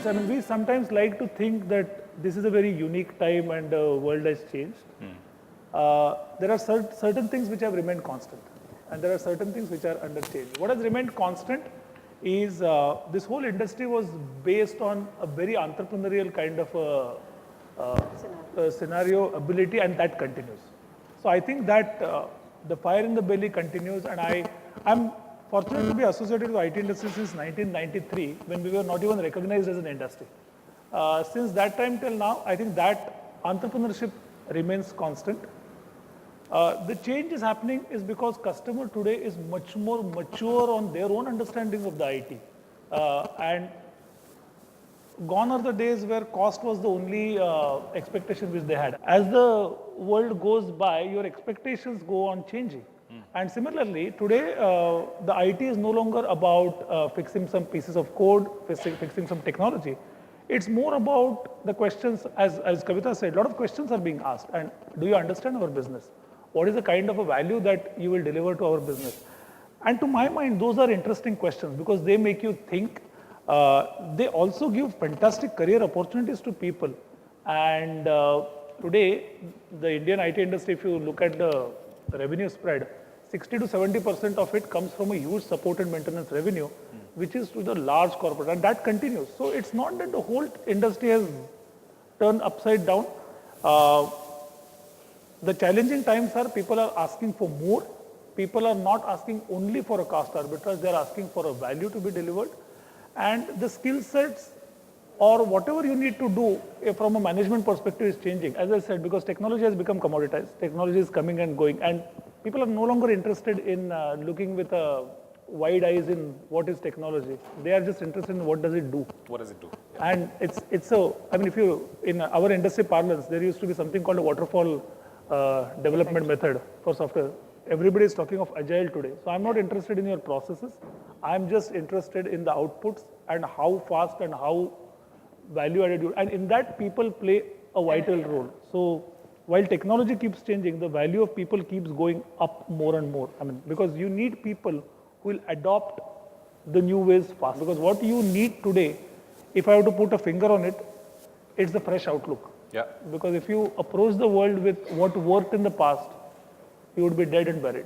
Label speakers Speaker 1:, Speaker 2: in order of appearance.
Speaker 1: sense. I mean, we sometimes like to think that this is a very unique time and the world has changed. There are certain things which have remained constant, and there are certain things which are under change. What has remained constant is this whole industry was based on a very entrepreneurial kind of a scenario ability, and that continues. So I think that the fire in the belly continues, and I'm fortunate to be associated with the IT industry since 1993, when we were not even recognized as an industry. Since that time till now, I think that entrepreneurship remains constant. The change is happening is because customer today is much more mature on their own understanding of the IT. And gone are the days where cost was the only expectation which they had. As the world goes by, your expectations go on changing. And similarly, today, the IT is no longer about fixing some pieces of code, fixing some technology. It's more about the questions, as Kavita said, a lot of questions are being asked. And do you understand our business? What is the kind of a value that you will deliver to our business? And to my mind, those are interesting questions because they make you think. They also give fantastic career opportunities to people. And today, the Indian IT industry, if you look at the revenue spread, 60 to 70% of it comes from a huge support and maintenance revenue, which is to the large corporate, and that continues. So it's not that the whole industry has turned upside down. The challenging times are people are asking for more. People are not asking only for a cost arbitrage, they are asking for a value to be delivered. And the skill sets or whatever you need to do from a management perspective is changing. As I said, because technology has become commoditized, technology is coming and going, and people are no longer interested in looking with wide eyes in what is technology. They are just interested in what does it do.
Speaker 2: What does it do?
Speaker 1: Yeah. And it's so, I mean, if you, in our industry parlance, there used to be something called a waterfall development method for software. Everybody is talking of agile today. So I'm not interested in your processes. I'm just interested in the outputs and how fast and how value added you. And in that, people play a vital role. So while technology keeps changing, the value of people keeps going up more and more. I mean, because you need people who will adopt the new ways fast. Because what you need today, if I have to put a finger on it, it's the fresh outlook.
Speaker 2: Yeah.
Speaker 1: Because if you approach the world with what worked in the past, you would be dead and buried.